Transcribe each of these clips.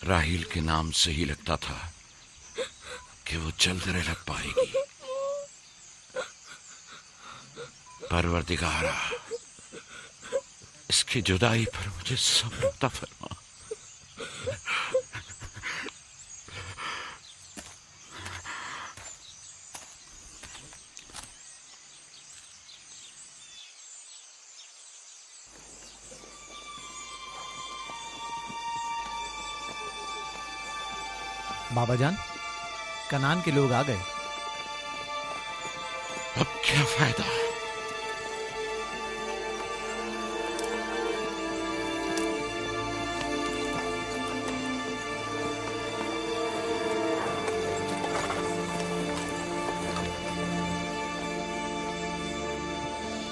راحیل کے نام سے ہی لگتا تھا کہ وہ جلد رحلت پائے گی۔ پروردگارا، اس کی جدائی پر مجھے صبر عطا فرما۔ بابا جان، کنان کے لوگ آ گئے۔ اب کیا فائدہ؟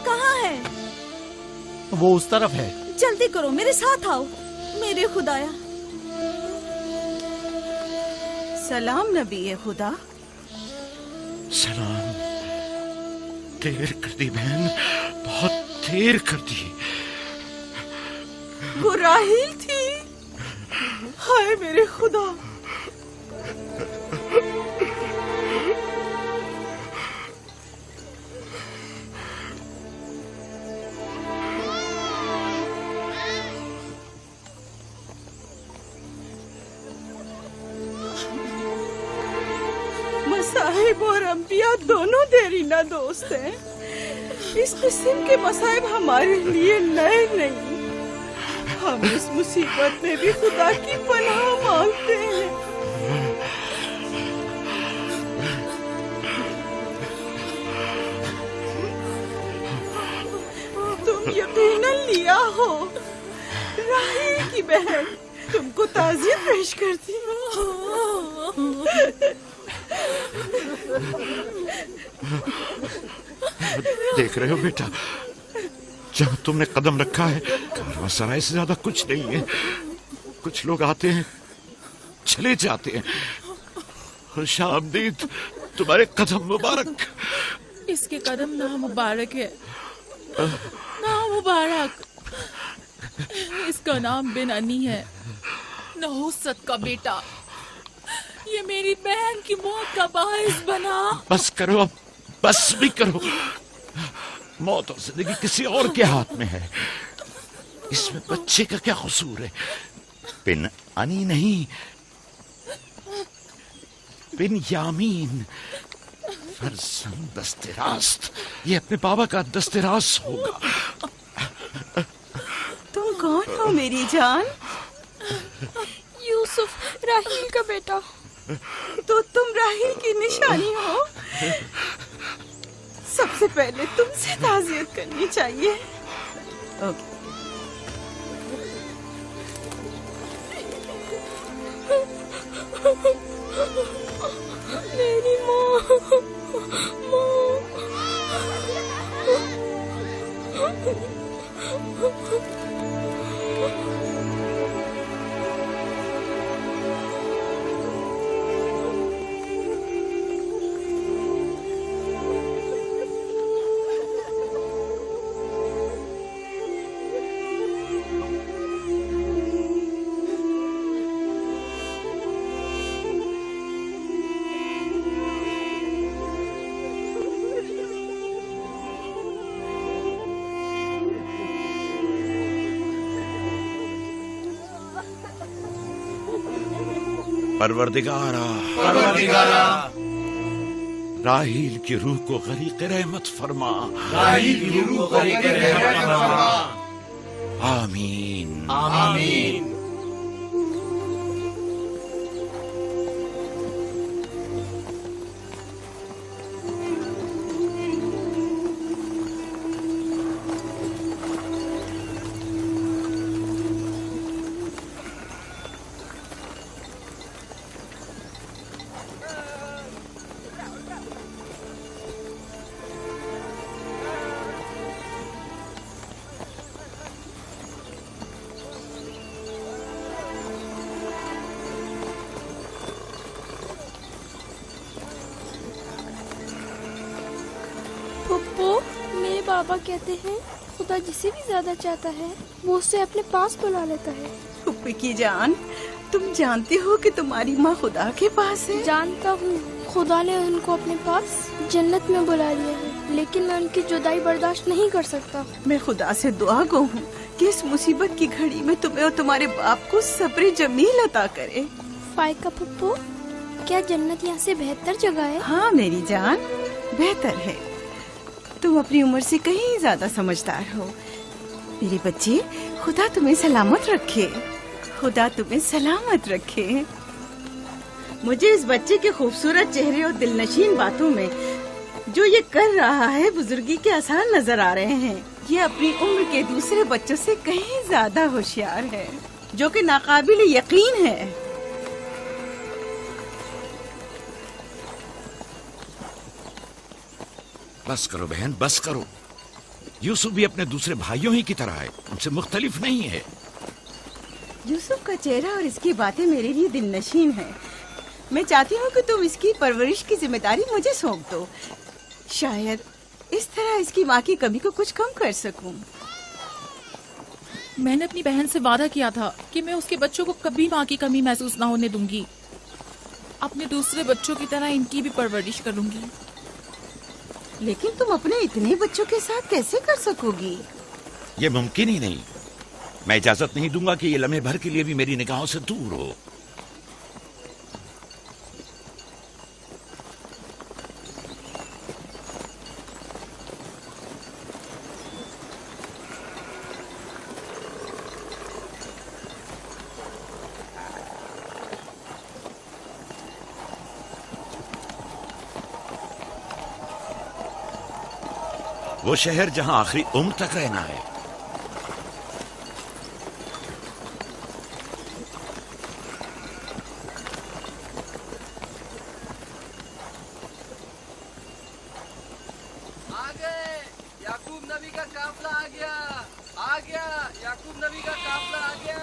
کہاں ہے؟ وہ اس طرف ہے۔ جلدی کرو، میرے ساتھ آؤ۔ میرے خدایا۔ سلام نبی خدا۔ سلام۔ دیر کر دی بہن، بہت دیر کر دی۔ وہ راحیل تھی؟ ہائے میرے خدا! مصائب اور انبیاء دونوں دیرینہ دوست ہیں۔ اس قسم کے مصائب ہمارے لیے نئے نہیں۔ ہم اس مصیبت میں بھی خدا کی پناہ مانگتے ہیں۔ تم یقیناً لیا ہو، راحیل کی بہن تم کو تعزیت پیش کرتی۔ دیکھ رہے ہو بیٹا، جہاں تم نے قدم رکھا ہے کارواں سرائے سے زیادہ کچھ نہیں ہے۔ کچھ لوگ آتے ہیں، چلے جاتے ہیں۔ خوش آمدید، تمہارے قدم مبارک۔ اس کے قدم نامبارک ہے، نامبارک۔ اس کا نام بن انی ہے، نحوست کا بیٹا۔ یہ میری بہن کی موت کا باعث بنا۔ بس کرو اب، بس بھی کرو۔ موت اور زندگی کسی اور کے ہاتھ میں ہے۔ اس میں بچے کا کیا قصور ہے؟ بن انی نہیں، بن یامین، فرزند دست راست۔ یہ اپنے بابا کا دست راست ہوگا۔ تم کون ہو میری جان؟ یوسف، راحیل کا بیٹا۔ تو تم راحیل کی نشانی ہو؟ سب سے پہلے تم سے تعزیت کرنی چاہیے۔ میری ماں، پروردگارا، راحیل کی روح کو غریق رحمت فرما۔ آمین آمین۔ بابا کہتے ہیں خدا جسے بھی زیادہ چاہتا ہے وہ اسے اپنے پاس بلا لیتا ہے۔ پھپھی کی جان، तुम जानते हो कि तुम्हारी माँ खुदा के पास है? जानता हूँ, खुदा ने उनको अपने पास जन्नत में बुला लिया है, लेकिन मैं उनकी जुदाई बर्दाश्त नहीं कर सकता। मैं खुदा से दुआ गो हूँ कि इस मुसीबत की घड़ी में तुम्हें और तुम्हारे बाप को सब्र जमील अता करे। फाइका पप्पू, क्या जन्नत यहाँ से बेहतर जगह है? हाँ मेरी जान, बेहतर है। तुम अपनी उम्र से कहीं ज्यादा समझदार हो। मेरे बच्चे, खुदा तुम्हें सलामत रखे, खुदा तुम्हें सलामत रखे। मुझे इस बच्चे के खूबसूरत चेहरे और दिलनशीन बातों में जो ये कर रहा है बुजुर्गी के आसार नजर आ रहे हैं। ये अपनी उम्र के दूसरे बच्चों से कहीं ज्यादा होशियार है, जो कि नाकाबिल यकीन है। बस करो बहन, बस करो। यूसुफ भी अपने दूसरे भाइयों ही की तरह है, उनसे मुख्तलिफ नहीं है। यूसुफ का चेहरा और इसकी बातें मेरे लिए दिलनशीन है। मैं चाहती हूँ कि तुम इसकी परवरिश की जिम्मेदारी मुझे सौंप दो। शायद इस तरह इसकी माँ की कमी को कुछ कम कर सकूं। मैंने अपनी बहन से वादा किया था कि मैं उसके बच्चों को कभी माँ की कमी महसूस ना होने दूंगी। अपने दूसरे बच्चों की तरह इनकी भी परवरिश करूंगी। लेकिन तुम अपने इतने बच्चों के साथ कैसे कर सकोगी? ये मुमकिन ही नहीं। मैं इजाजत नहीं दूंगा कि ये लम्हे भर के लिए भी मेरी निगाहों से दूर हो। वो शहर जहां आखिरी उम्र तक रहना है। याकूब नबी का काफिला आ गया, याकूब नबी का काफिला आ गया।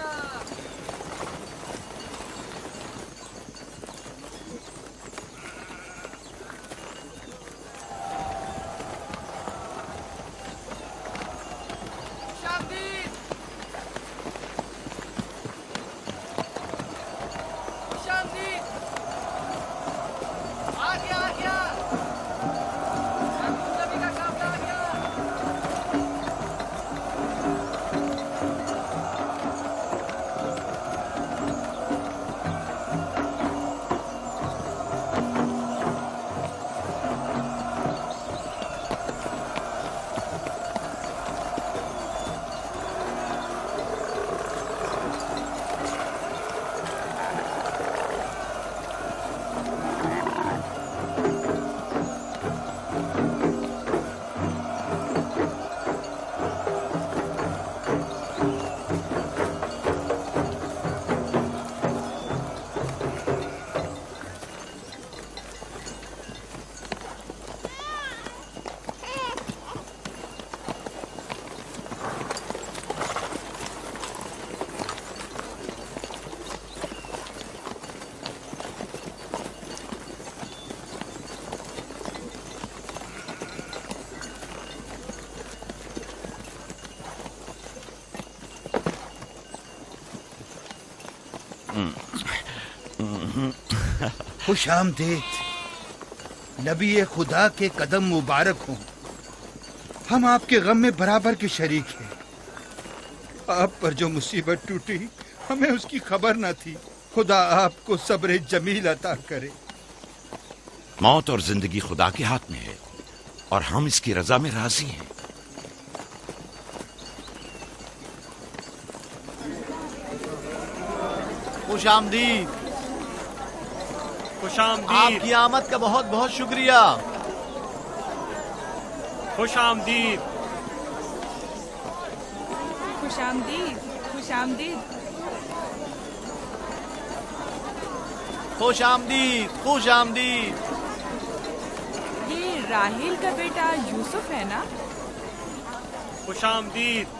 खुश आमदीद, नबी खुदा के कदम मुबारक हों। हम आपके गम में बराबर के शरीक हैं। आप पर जो मुसीबत टूटी हमें उसकी खबर न थी। खुदा आपको सब्र जमील अता करे। मौत और जिंदगी खुदा के हाथ में है और हम इसकी रजा में राजी हैं। खुश आमदीद। खुश आमदीद। आपकी आमद का बहुत बहुत शुक्रिया। खुश आमदीद। खुश आमदीद, खुश आमदीद। खुश आमदीद, खुश आमदीद। ये राहेल का बेटा यूसुफ है ना? खुश आमदीद।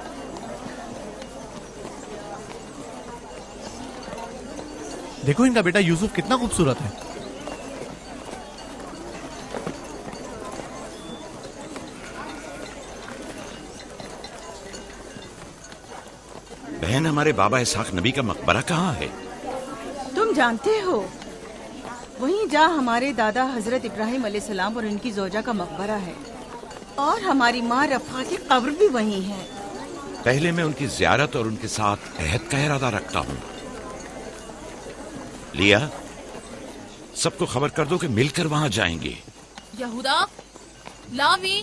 देखो इनका बेटा यूसुफ कितना खूबसूरत है। बहन, हमारे बाबा इसहाक नबी का मकबरा कहाँ है? तुम जानते हो वहीं जहाँ हमारे दादा हजरत इब्राहिम अलैहिस्सलाम और इनकी जोजा का मकबरा है, और हमारी माँ रफ़ा की कब्र भी वहीं है। पहले मैं उनकी जियारत और उनके साथ अहद का इरादा रखता हूँ। लिया, सबको खबर कर दो कि मिलकर वहाँ जाएंगे। यहूदा, लावी,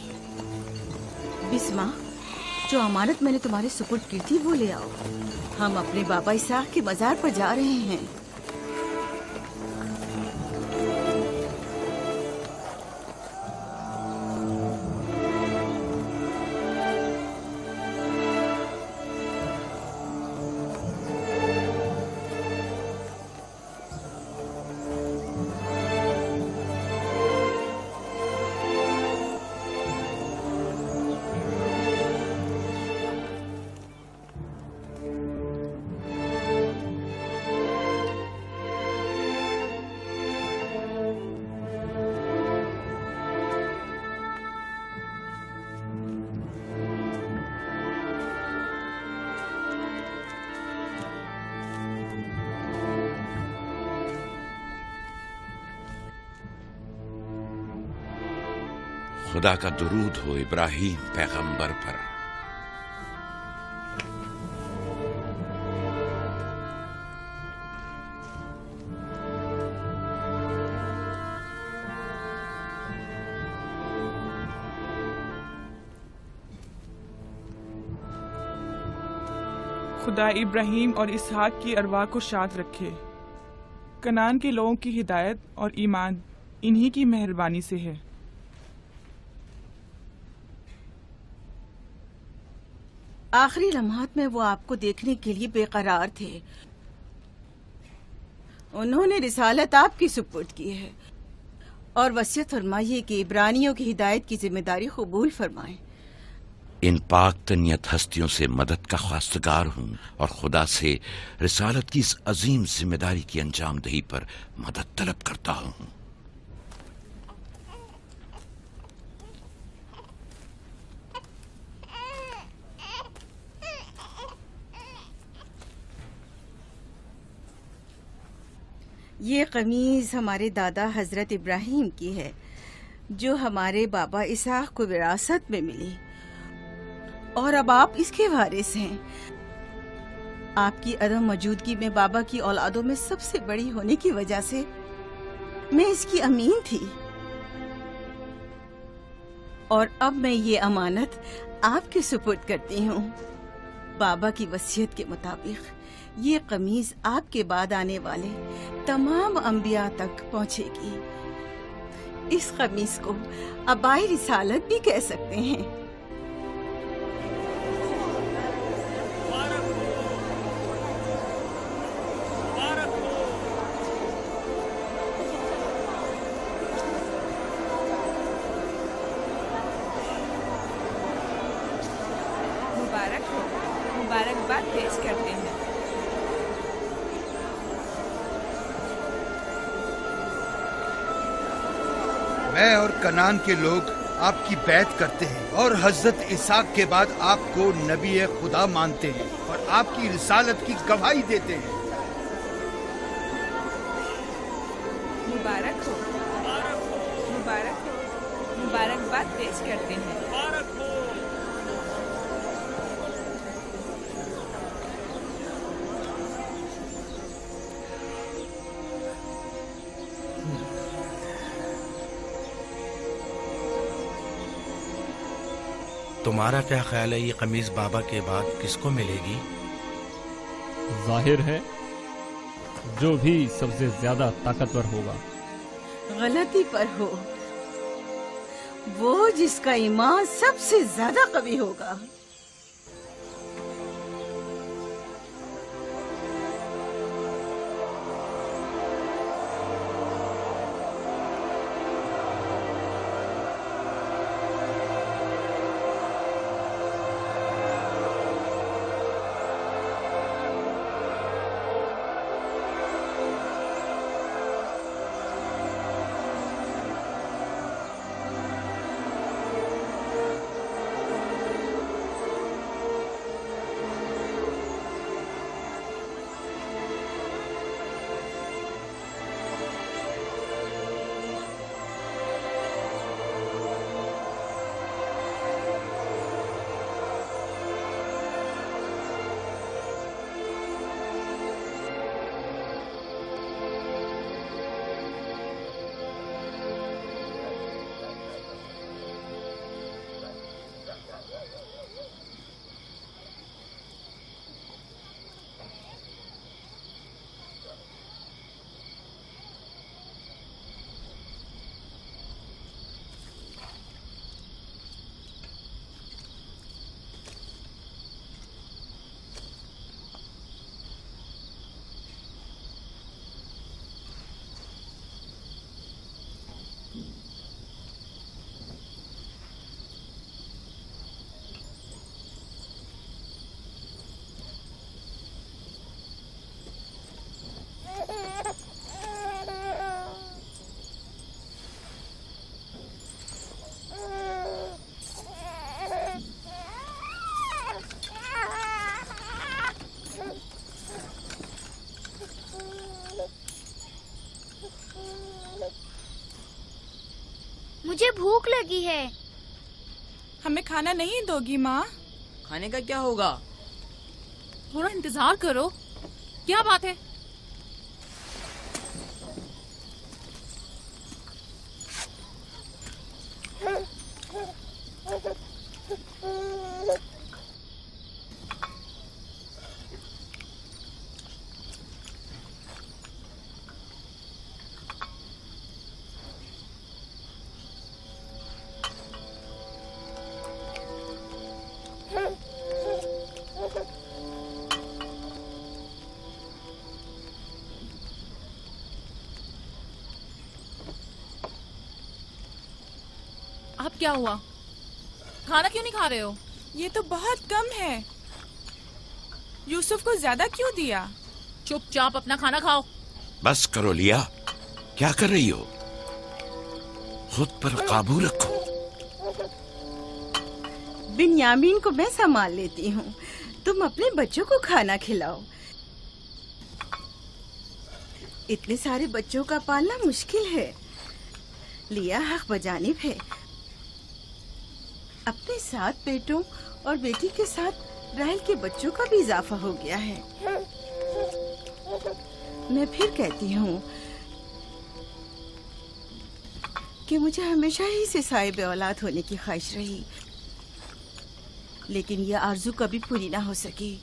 बिस्मा, जो अमानत मैंने तुम्हारे सुपुर्द की थी वो ले आओ। हम अपने बाबा इसाक के मजार पर जा रहे हैं। खुदा का दुरूद हो इब्राहिम पैगंबर पर। खुदा इब्राहिम और इसहाक की अरवाह को शाद रखे। कनान के लोगों की हिदायत और ईमान इन्हीं की मेहरबानी से है। आखिरी लम्हात में वो आपको देखने के लिए बेकरार थे। उन्होंने रिसालत आपकी सुपुर्द की है और वसीयत फरमाइए कि इब्रानियों की हिदायत की जिम्मेदारी कबूल फरमाएं। इन पाक तनियत हस्तियों से मदद का ख्वास्तगार हूँ और खुदा से रिसालत की इस अजीम जिम्मेदारी की अंजाम दही पर मदद तलब करता हूँ। ये कमीज हमारे दादा हजरत इब्राहिम की है, जो हमारे बाबा इसहाक को विरासत में मिली, और अब आप इसके वारिस हैं। आपकी अदम मौजूदगी में बाबा की औलादों में सबसे बड़ी होने की वजह से मैं इसकी अमीन थी, और अब मैं ये अमानत आपके सुपुर्द करती हूँ। बाबा की वसीयत के मुताबिक ये कमीज आपके बाद आने वाले तमाम अंबिया तक पहुँचेगी। इस कमीज को अबाई रिसालत भी कह सकते हैं। मुबारक हो, मुबारकबाद पेश करते हैं। मैं और कनान के लोग आपकी बैत करते हैं और हजरत इसाक के बाद आपको नबी खुदा मानते हैं और आपकी रिसालत की गवाही देते हैं। मुबारक हो, मुबारक हो, मुबारकबाद पेश करते हैं। तुम्हारा क्या ख्याल है, ये कमीज बाबा के बाद किसको मिलेगी? जाहिर है जो भी सबसे ज्यादा ताकतवर होगा। गलती पर हो, वो जिसका ईमान सबसे ज्यादा कवी होगा। भूख लगी है। हमें खाना नहीं दोगी माँ? खाने का क्या होगा? थोड़ा इंतजार करो। क्या बात है? अब क्या हुआ? खाना क्यों नहीं खा रहे हो? ये तो बहुत कम है। यूसुफ को ज्यादा क्यों दिया? चुपचाप अपना खाना खाओ। बस करो लिया, क्या कर रही हो? खुद पर काबू रखो। बिन्यामीन को मैं संभाल लेती हूँ, तुम अपने बच्चों को खाना खिलाओ। इतने सारे बच्चों का पालना मुश्किल है। लिया हक बजानिब है। अपने 7 बेटों और बेटी के साथ राहेल के बच्चों का भी इजाफा हो गया है। मैं फिर कहती हूँ कि मुझे हमेशा ही से साहिब औलाद होने की ख्वाहिश रही, लेकिन यह आरज़ू कभी पूरी ना हो सकी।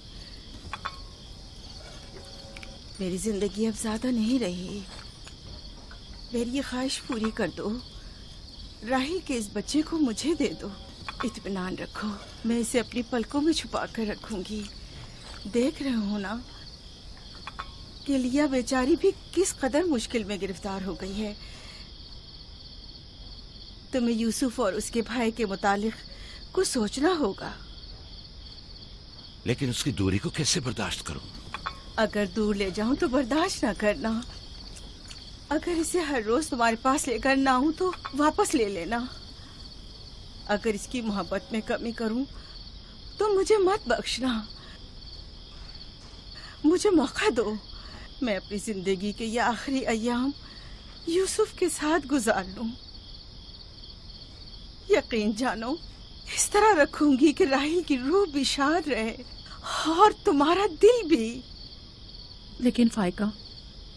मेरी जिंदगी अब ज्यादा नहीं रही। मेरी ये ख्वाहिश पूरी कर दो। राहिल के इस बच्चे को मुझे दे दो। इत्मीनान रखो, मैं इसे अपनी पलकों में छुपा कर रखूंगी। देख रहे हो ना कि लिया बेचारी भी किस कदर मुश्किल में गिरफ्तार हो गई है। तुम्हें यूसुफ और उसके भाई के मुतालिक कुछ सोचना होगा। लेकिन उसकी दूरी को कैसे बर्दाश्त करूं? अगर दूर ले जाऊं तो बर्दाश्त ना करना। अगर इसे हर रोज तुम्हारे पास लेकर ना आऊं तो वापस ले लेना। अगर इसकी मोहब्बत में कमी करूं तो मुझे मत बख्शना। मुझे मौका दो, मैं अपनी जिंदगी के ये आखिरी अय्याम यूसुफ के साथ गुजार लूं। यकीन जानो, इस तरह रखूंगी कि राहिल की रूह भी शाद रहे और तुम्हारा दिल भी। लेकिन फाइका,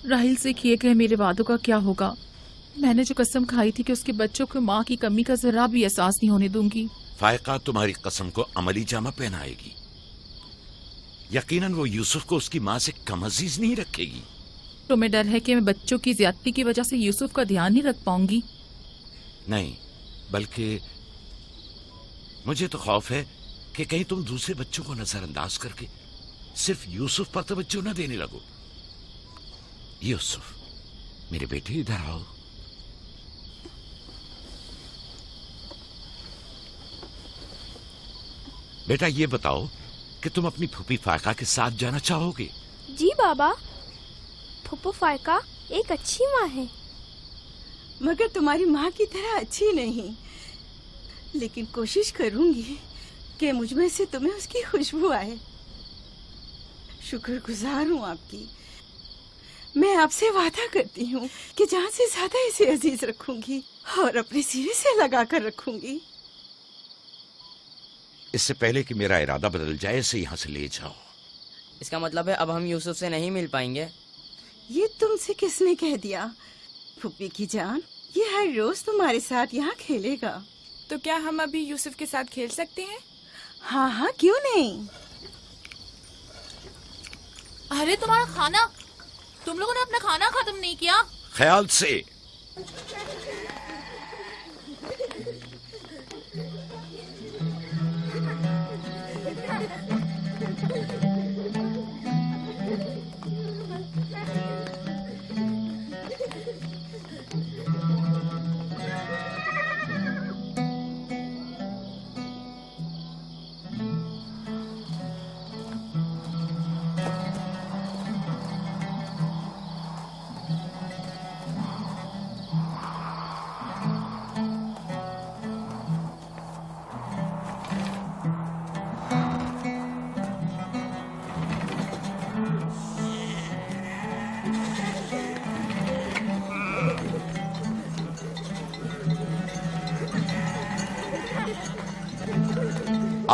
राहिल से किए गए मेरे वादों का क्या होगा? मैंने जो कसम खाई थी कि उसके बच्चों को माँ की कमी का जरा भी एहसास नहीं होने दूंगी। फायका तुम्हारी कसम को अमली जामा पहनाएगी। यकीनन वो यूसुफ को उसकी माँ से कम अजीज नहीं रखेगी। तुम्हें डर है कि मैं बच्चों की ज्यादती की वजह से यूसुफ का ध्यान नहीं रख पाऊंगी? नहीं, बल्कि मुझे तो खौफ है कि कहीं तुम दूसरे बच्चों को नजरअंदाज करके सिर्फ यूसुफ पर तवज्जो न देने लगो। यूसुफ, मेरे बेटे इधर आओ। बेटा ये बताओ कि तुम अपनी फूफी फायका के साथ जाना चाहोगे? जी बाबा, फूफू फायका एक अच्छी माँ है। मगर तुम्हारी माँ की तरह अच्छी नहीं, लेकिन कोशिश करूंगी कि मुझमें से तुम्हें उसकी खुशबू आए। शुक्रगुजार हूँ आपकी। मैं आपसे वादा करती हूँ कि जान से ज्यादा इसे अजीज रखूंगी और अपने सीने से लगा कर रखूंगी। इससे पहले कि मेरा इरादा बदल जाए इसे यहाँ से ले जाओ। इसका मतलब है अब हम यूसुफ से नहीं मिल पाएंगे? ये तुमसे किसने कह दिया? फुप्पी की जान, ये हर रोज तुम्हारे साथ यहाँ खेलेगा। तो क्या हम अभी यूसुफ के साथ खेल सकते हैं? हाँ हाँ, क्यों नहीं। अरे तुम्हारा खाना, तुम लोगों ने अपना खाना खत्म नहीं किया? ख्याल से।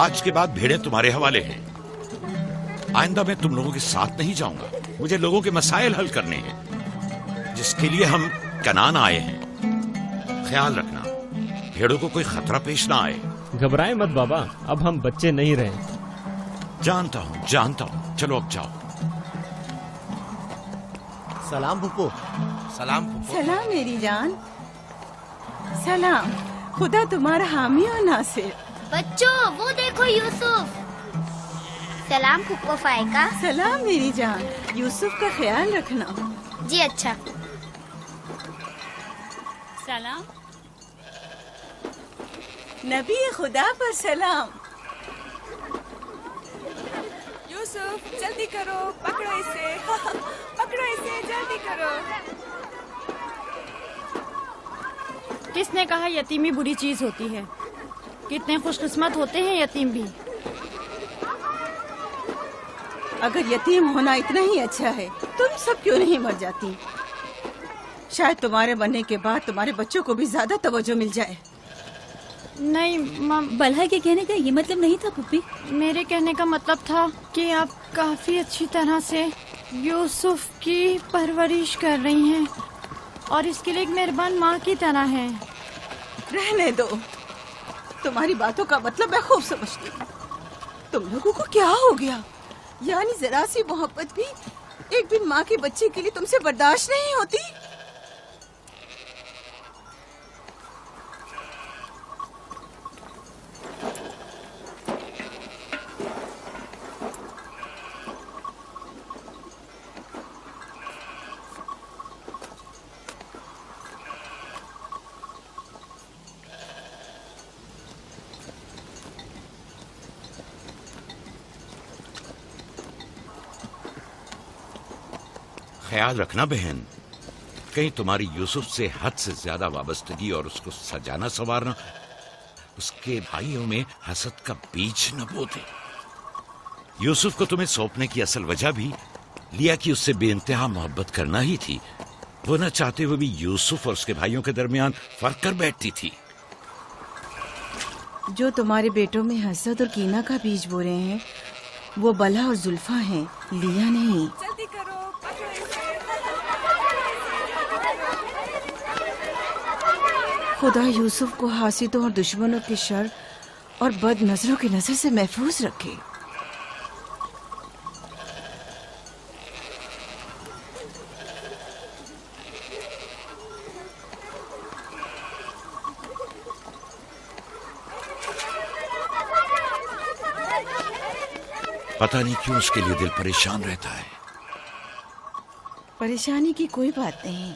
आज के बाद भेड़ें तुम्हारे हवाले हैं। आइंदा मैं तुम लोगों के साथ नहीं जाऊंगा। मुझे लोगों के मसाइल हल करने हैं, जिसके लिए हम कनान आए हैं। ख्याल रखना भेड़ों को कोई खतरा पेश ना आए। घबराए मत बाबा, अब हम बच्चे नहीं रहे। जानता हूँ। चलो अब जाओ। सलाम फुप्पो। सलाम फुप्पो। सलाम मेरी जान। सलाम। खुदा तुम्हारा हामी और नासिर। बच्चों वो देखो यूसुफ। सलाम फुप्पो फायका। सलाम मेरी जान। यूसुफ का ख्याल रखना। जी अच्छा। सलाम। नबी खुदा पर सलाम। यूसुफ जल्दी करो, पकड़ो इसे पकड़ो इसे, जल्दी करो। किसने कहा यतीमी बुरी चीज होती है? कितने खुशकिस्मत होते हैं यतीम भी। अगर यतीम होना इतना ही अच्छा है, तुम सब क्यों नहीं मर जाती? शायद तुम्हारे बनने के बाद तुम्हारे बच्चों को भी ज्यादा तवज्जो मिल जाए। नहीं बल्हा के कहने का ये मतलब नहीं था पुप्पी। मेरे कहने का मतलब था कि आप काफी अच्छी तरह से यूसुफ की परवरिश कर रही हैं और इसके लिए एक मेहरबान माँ की तरह हैं। रहने दो, तुम्हारी बातों का मतलब मैं खूब समझती हूँ। तुम लोगों को क्या हो गया? यानी जरा सी मोहब्बत भी एक बिन माँ के बच्चे के लिए तुमसे बर्दाश्त नहीं होती? ख्याल रखना बहन, कहीं तुम्हारी यूसुफ से हद से ज्यादा वाबस्तगी और उसको सजाना संवारना उसके भाइयों में हसद का बीज न बो दे। यूसुफ को तुम्हें सौंपने की असल वजह भी लिया कि उससे बेइंतहा मोहब्बत करना ही थी। वो न चाहते हुए भी यूसुफ और उसके भाइयों के दरमियान फर्क कर बैठती थी। जो तुम्हारे बेटों में हसद और कीना का बीज बो रहे हैं, वो बला और जुल्फा हैं, लिया नहीं। जल्दी करो, पकड़ो इसे। खुदा यूसुफ को हासिदों और दुश्मनों के शर और बद नजरों की नजर से महफूज रखे। पता नहीं क्यों उसके लिए दिल परेशान रहता है। परेशानी की कोई बात नहीं।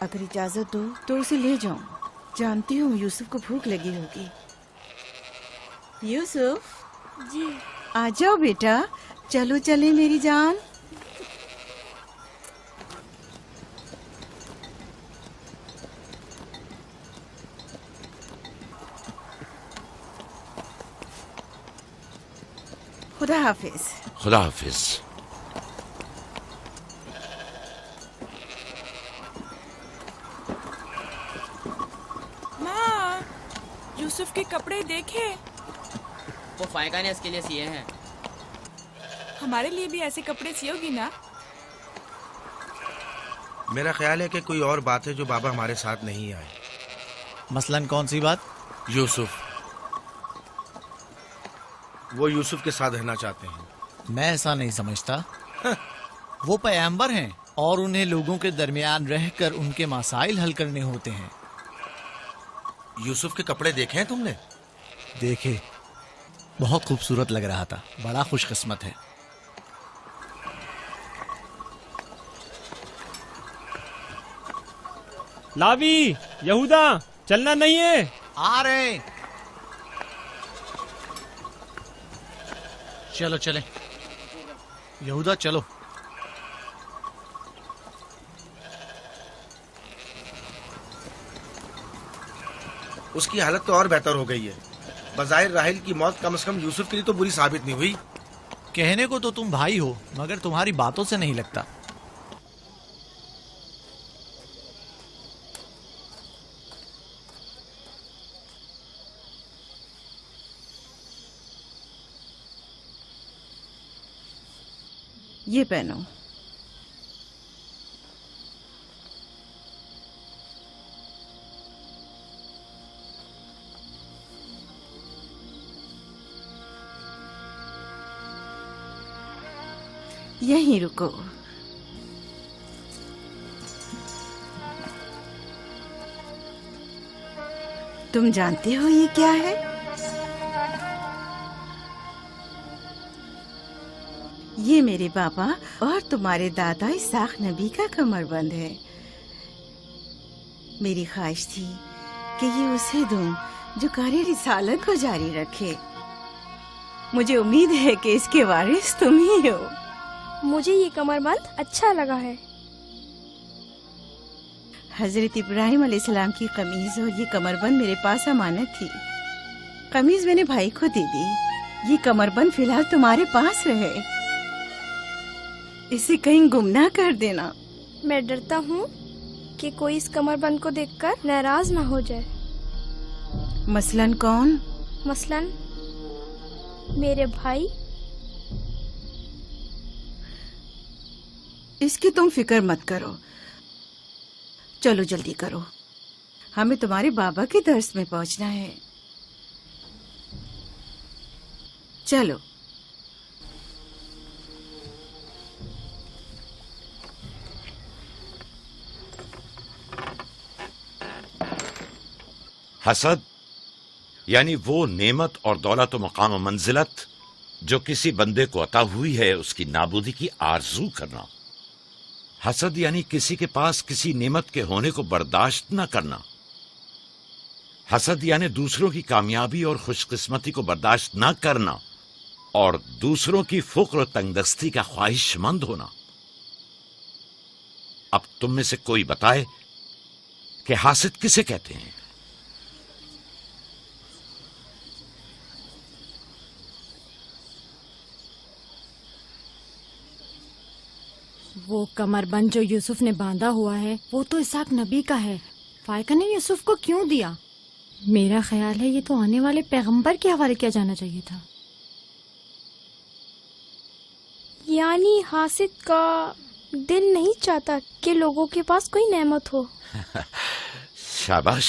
अगर इजाजत दो तो उसे ले जाऊं। जानती हूँ यूसुफ को भूख लगी होगी। यूसुफ जी आ जाओ बेटा, चलो चले मेरी जान। खुदा हाफिज। खुदा हाफिज। माँ, यूसुफ के कपड़े देखे। वो फायका ने इसके लिए सिए हैं। हमारे लिए भी ऐसे कपड़े सियोगी ना? मेरा ख्याल है कि कोई और बात है जो बाबा हमारे साथ नहीं आए। मसलन कौन सी बात? यूसुफ, वो यूसुफ के साथ रहना चाहते हैं। मैं ऐसा नहीं समझता। वो पैगंबर हैं और उन्हें लोगों के दरमियान रहकर उनके मसाइल हल करने होते हैं। यूसुफ के कपड़े देखे हैं तुमने? देखे, बहुत खूबसूरत लग रहा था। बड़ा खुशकिस्मत है। लावी, यहूदा, चलना नहीं है। आ रहे। चलो चले यहूदा, चलो। उसकी हालत तो और बेहतर हो गई है। बज़ाहिर राहिल की मौत कम से कम यूसुफ के लिए तो बुरी साबित नहीं हुई। कहने को तो तुम भाई हो, मगर तुम्हारी बातों से नहीं लगता। ये पहनो। यहीं रुको। तुम जानते हो ये क्या है? ये मेरे पापा और तुम्हारे दादा इसाक नबी का कमरबंद है। मेरी ख्वाहिश थी कि ये उसे दूं जो कार्य रिसालत को जारी रखे। मुझे उम्मीद है कि इसके वारिस तुम ही हो। मुझे ये कमरबंद अच्छा लगा है। हजरत इब्राहिम अलैहिस्सलाम की कमीज और ये कमरबंद मेरे पास अमानत थी। कमीज मैंने भाई को दे दी, ये कमरबंद फिलहाल तुम्हारे पास रहे। इसे कहीं गुम ना कर देना। मैं डरता हूँ कि कोई इस कमरबंद को देखकर नाराज ना हो जाए। मसलन कौन? मसलन मेरे भाई। इसकी तुम फिक्र मत करो। चलो जल्दी करो, हमें तुम्हारे बाबा के दर्स में पहुंचना है। चलो। हसद यानी वो नेमत और दौलत व मकाम व मंजिलत जो किसी बंदे को अता हुई है, उसकी नाबूदी की आरजू करना। हसद यानी किसी के पास किसी नेमत के होने को बर्दाश्त न करना। हसद यानी दूसरों की कामयाबी और खुशकिस्मती को बर्दाश्त न करना और दूसरों की फुक्र और तंगदस्ती का ख्वाहिशमंद होना। अब तुम में से कोई बताए कि हासिद किसे कहते हैं? वो कमरबंद जो यूसुफ ने बांधा हुआ है वो तो इसाक नबी का है। फाइका ने यूसुफ को क्यों दिया? मेरा ख्याल है ये तो आने वाले पैगंबर के हवाले किया जाना चाहिए था। यानी हासिद का दिल नहीं चाहता कि लोगों के पास कोई नेमत हो। शाबाश।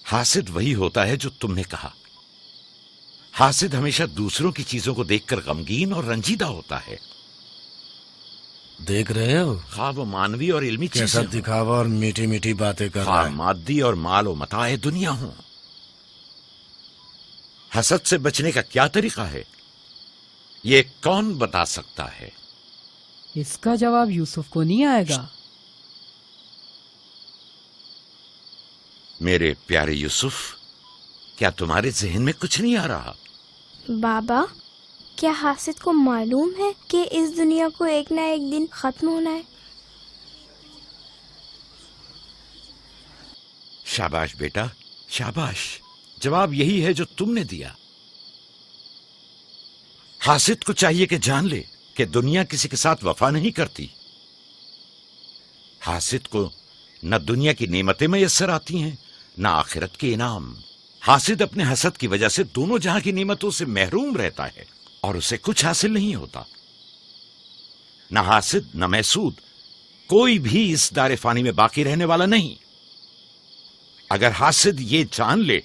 हासिद वही होता है जो तुमने कहा। हासिद हमेशा दूसरों की चीजों को देखकर गमगीन और रंजीदा होता है। देख रहे हो खा वो मानवी और इल्मी कैसा चीजें दिखावा और मीठी मीठी बातें कर रहा खा है। मादी और माल व मताए दुनिया हो। हसद से बचने का क्या तरीका है, ये कौन बता सकता है? इसका जवाब यूसुफ को नहीं आएगा। मेरे प्यारे यूसुफ, क्या तुम्हारे जहन में कुछ नहीं आ रहा? बाबा, क्या हासिद को मालूम है कि इस दुनिया को एक ना एक दिन खत्म होना है? शाबाश बेटा, शाबाश। जवाब यही है जो तुमने दिया। हासिद को चाहिए कि जान ले कि दुनिया किसी के साथ वफा नहीं करती। हासिद को न दुनिया की नेमतें मैसर आती हैं, न आखिरत के इनाम। हासिद अपने हसद की वजह से दोनों जहां की नेमतों से महरूम रहता है और उसे कुछ हासिल नहीं होता। न हासिद न महसूद, कोई भी इस दारे फानी में बाकी रहने वाला नहीं। अगर हासिद ये जान ले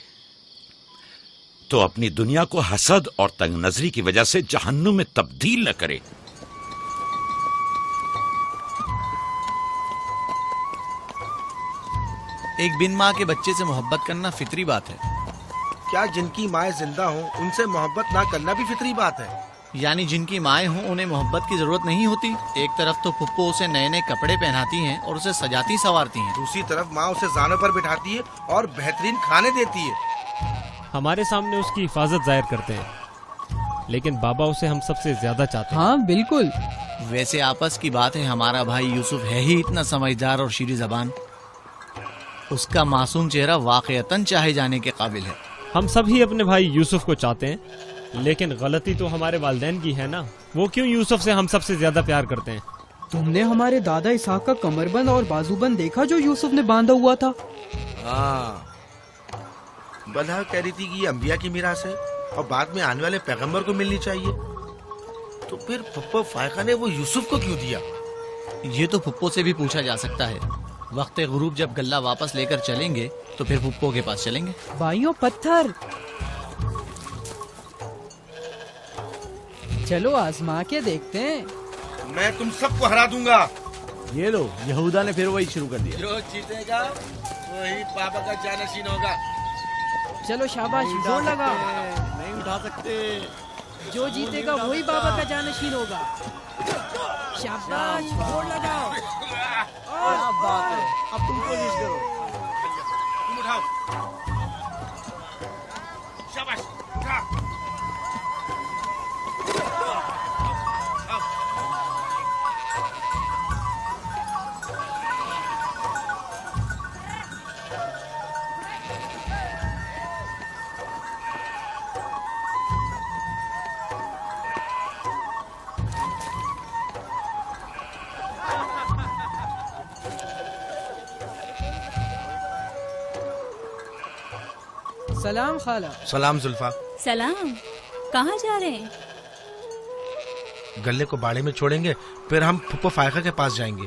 तो अपनी दुनिया को हसद और तंग नजरी की वजह से जहन्नुम में तब्दील न करे। एक बिन माँ के बच्चे से मोहब्बत करना फितरी बात है। क्या जिनकी माएँ जिंदा हों उनसे मोहब्बत ना करना भी फितरी बात है? यानी जिनकी माएँ हों उन्हें मोहब्बत की जरूरत नहीं होती। एक तरफ तो फुप्पो उसे नए नए कपड़े पहनाती हैं और उसे सजाती संवारती हैं, दूसरी तरफ माँ उसे जानों पर बिठाती है और बेहतरीन खाने देती है। हमारे सामने उसकी हिफाजत जाहिर करते हैं, लेकिन बाबा उसे हम सबसे ज्यादा चाहते हैं। हाँ बिल्कुल। वैसे आपस की बात है, हमारा भाई यूसुफ है ही इतना समझदार और शीरी जबान। उसका मासूम चेहरा वाकईतन चाहे जाने के काबिल है। हम सभी अपने भाई यूसुफ को चाहते हैं, लेकिन गलती तो हमारे वालिदैन की है ना। वो क्यों यूसुफ से हम सबसे ज्यादा प्यार करते हैं? तुमने हमारे दादा इसाक का कमरबंद और बाजूबंद देखा जो यूसुफ ने बांधा हुआ था? हाँ, बल्हा कह रही थी कि ये अंबिया की मीरास है और बाद में आने वाले पैगंबर को मिलनी चाहिए। तो फिर पप्पो फायका ने वो यूसुफ को क्यों दिया? ये तो पुप्पो से भी पूछा जा सकता है। वक्त गुरूब जब गल्ला वापस लेकर चलेंगे तो फिर पुप्पो के पास चलेंगे। भाइयों पत्थर, चलो आजमा के देखते हैं। मैं तुम सबको हरा दूंगा। ये लो, यहूदा ने फिर वही शुरू कर दिया। जो जीतेगा वही बाबा का जानशीन होगा। चलो शाबाश, जोर लगाओ। नहीं उठा सकते। जो जीतेगा वही बाबा का जानशीन होगा। शाबाश, जोर लगाओ। क्या बात है, अब तुम कोशिश करो। तुम उठाओ। शाबाश, उठा। सलाम खाला। सलाम जुल्फा। सलाम। कहाँ जा रहे हैं? गल्ले को बाड़े में छोड़ेंगे, फिर हम फुप्पो फायका के पास जाएंगे।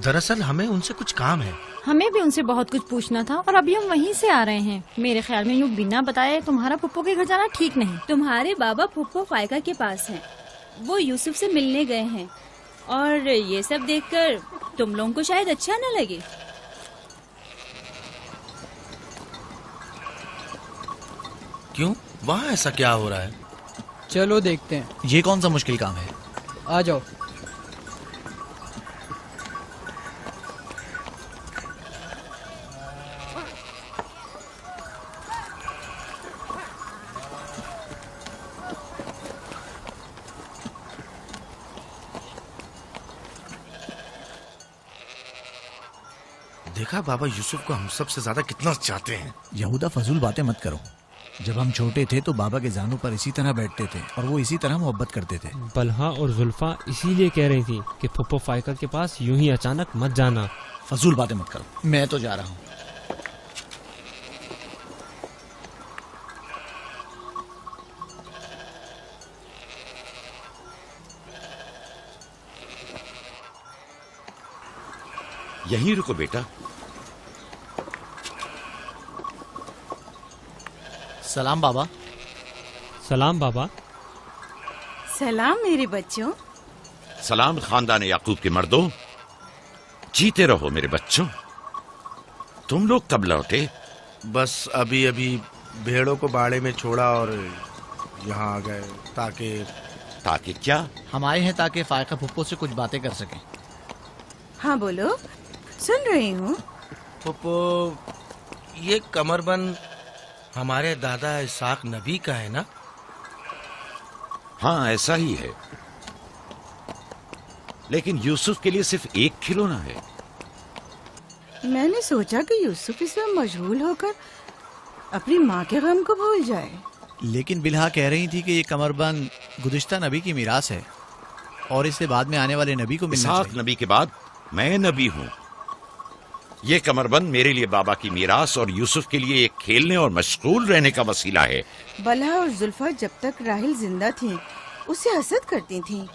दरअसल हमें उनसे कुछ काम है। हमें भी उनसे बहुत कुछ पूछना था और अभी हम वहीं से आ रहे हैं। मेरे ख्याल में यूँ बिना बताए तुम्हारा पुप्पो के घर जाना ठीक नहीं। तुम्हारे बाबा फुप्पो फायका के पास हैं। वो यूसुफ से मिलने गए हैं और ये सब देखकर तुम लोगों को शायद अच्छा न लगे। क्यों? वहाँ ऐसा क्या हो रहा है? चलो देखते हैं। ये कौन सा मुश्किल काम है? आ जाओ। देखा बाबा यूसुफ को हम सबसे ज्यादा कितना चाहते हैं। यहूदा फजूल बातें मत करो। जब हम छोटे थे तो बाबा के जानों पर इसी तरह बैठते थे और वो इसी तरह मोहब्बत करते थे। बलहा और जुल्फा इसीलिए कह रही थी कि फुप्पो फायका के पास यूं ही अचानक मत जाना। फजूल बातें मत करो, मैं तो जा रहा हूँ। यहीं रुको बेटा। सलाम बाबा। सलाम बाबा। सलाम मेरे बच्चों। सलाम खानदान याकूब के मर्दों। जीते रहो मेरे बच्चों। तुम लोग कब लौटे? बस अभी अभी भेड़ों को बाड़े में छोड़ा और यहाँ आ गए। ताकि क्या? हम आए हैं ताकि फायका फुप्पो से कुछ बातें कर सकें। हाँ बोलो, सुन रही हूँ। फुप्पो, ये कमरबंद हमारे दादा इसाक नबी का है ना? हाँ ऐसा ही है, लेकिन यूसुफ के लिए सिर्फ एक खिलौना है। मैंने सोचा कि यूसुफ इसमें मशगूल होकर अपनी माँ के गम को भूल जाए। लेकिन बिलहा कह रही थी कि ये कमरबंद गुज़िश्ता नबी की मीरास है और इसे बाद में आने वाले नबी को मिलना इसाक चाहिए। नबी के बाद मैं नबी हूँ। ये कमरबंद मेरे लिए बाबा की मीरास और यूसुफ के लिए एक खेलने और मशगूल रहने का वसीला है। बलहा और जुल्फा जब तक राहिल जिंदा थी उसे हसद करती थी।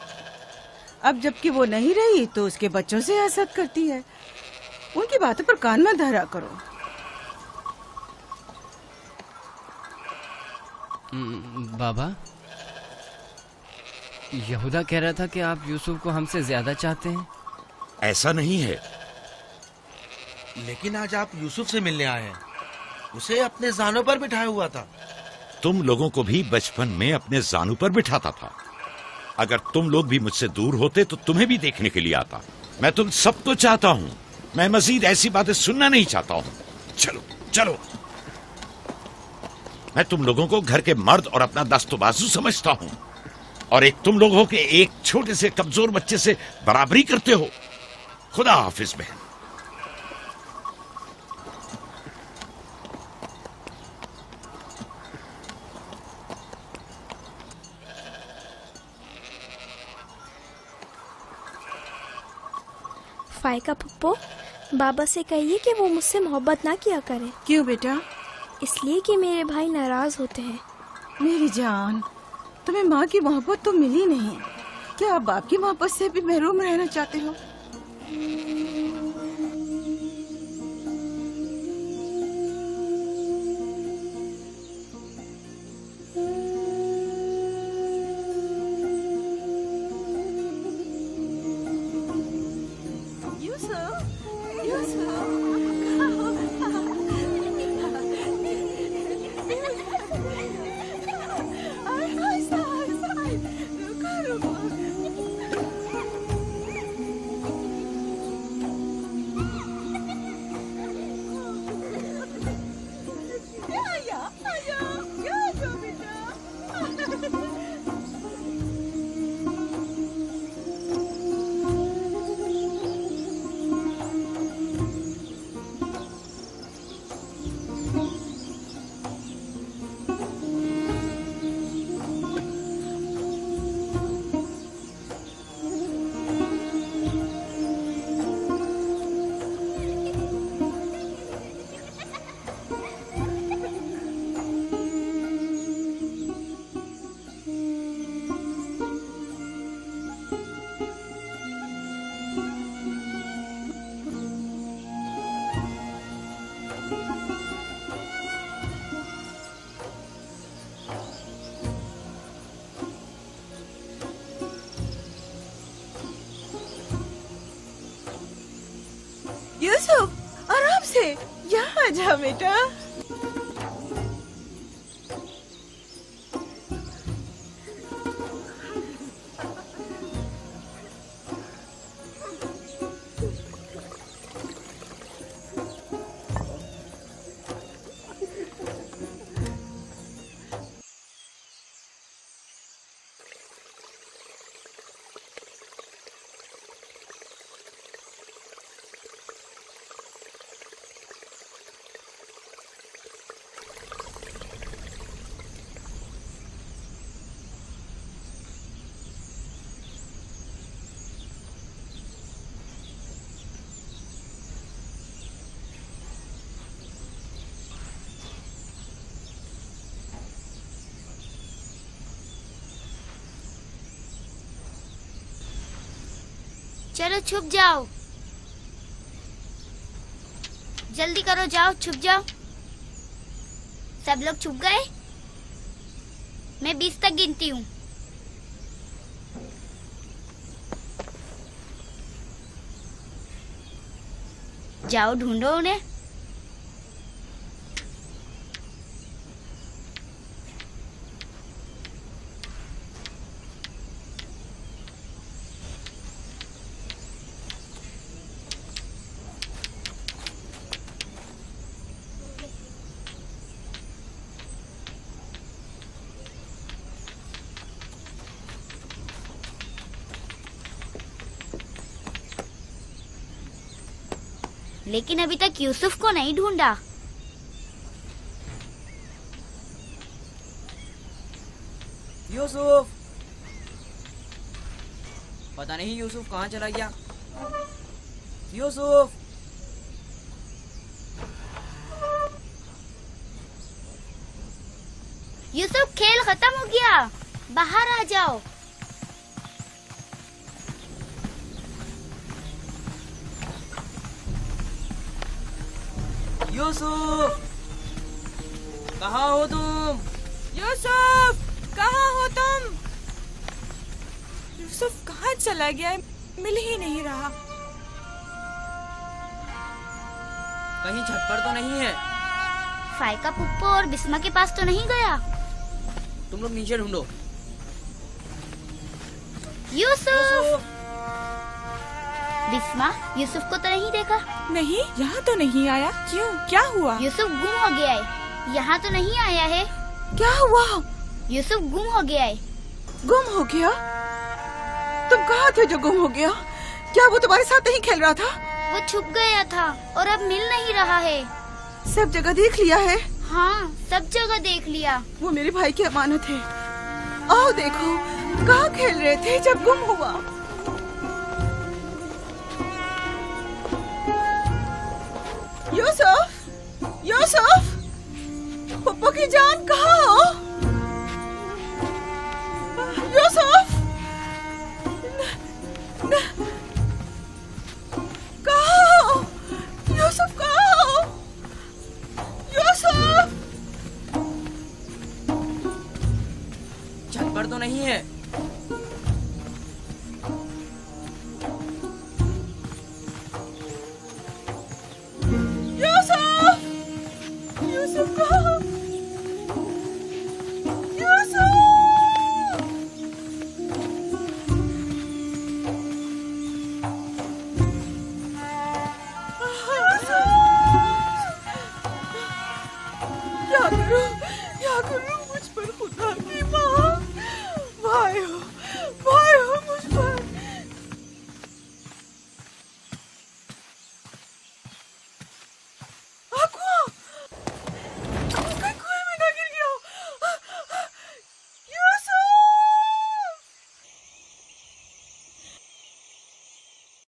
अब जबकि वो नहीं रही तो उसके बच्चों से हसद करती है। उनकी बातों पर कान मत धरा करो। बाबा, यहूदा कह रहा था कि आप यूसुफ को हमसे ज्यादा चाहते हैं। ऐसा नहीं है। लेकिन आज आप यूसुफ से मिलने आए हैं। उसे अपने जानों पर बिठाया हुआ था। तुम लोगों को भी बचपन में अपने जानू पर बिठाता था। अगर तुम लोग भी मुझसे दूर होते तो तुम्हें भी देखने के लिए आता। मैं तुम सबको चाहता हूँ। मैं मजीद ऐसी बातें सुनना नहीं चाहता हूँ। चलो चलो। मैं तुम लोगों को घर के मर्द और अपना दस्तबाजू समझता हूँ और एक तुम लोगों के एक छोटे से कमजोर बच्चे से बराबरी करते हो। खुदा हाफिज बहन। फायका पुप्पो, बाबा से कहिए कि वो मुझसे मोहब्बत ना किया करे। क्यों बेटा? इसलिए कि मेरे भाई नाराज होते हैं। मेरी जान, तुम्हें माँ की मोहब्बत तो मिली नहीं। क्या आप बाप की मोहब्बत से भी महरूम रहना चाहते हो? यूसुफ, आराम से यहाँ आ जा बेटा। चलो छुप जाओ, जल्दी करो, जाओ छुप जाओ। सब लोग छुप गए? मैं 20 तक गिनती हूँ। जाओ ढूंढो उन्हें। लेकिन अभी तक यूसुफ को नहीं ढूंढा। यूसुफ, पता नहीं यूसुफ कहाँ चला गया। यूसुफ, यूसुफ खेल खत्म हो गया, बाहर आ जाओ। यूसुफ, कहाँ हो तुम? यूसुफ, कहाँ हो तुम? यूसुफ कहाँ चला गया है? मिल ही नहीं रहा। कहीं छत पर तो नहीं है? फाइका पुप्पो और बिस्मा के पास तो नहीं गया? तुम लोग नीचे ढूंढो। यूसुफ, बिस्मा, यूसुफ को तो नहीं देखा? नहीं, यहाँ तो नहीं आया। क्यों, क्या हुआ? यूसुफ गुम हो गया है, यहाँ तो नहीं आया है। क्या हुआ? यूसुफ गुम हो गया है। गुम हो गया? तुम कहाँ थे जो गुम हो गया? क्या वो तुम्हारे साथ नहीं खेल रहा था? वो छुप गया था और अब मिल नहीं रहा है। सब जगह देख लिया है? हाँ, सब जगह देख लिया। वो मेरे भाई की अमानत है। आओ देखो, कहाँ खेल रहे थे जब गुम हुआ? यूसुफ, यूसुफ, पप्पू की जान कहाँ हो? यूसुफ, यूसुफ यूसुफ कहाँ यूसुफ क्या करूं मुझ पर खुदा की माँ भाई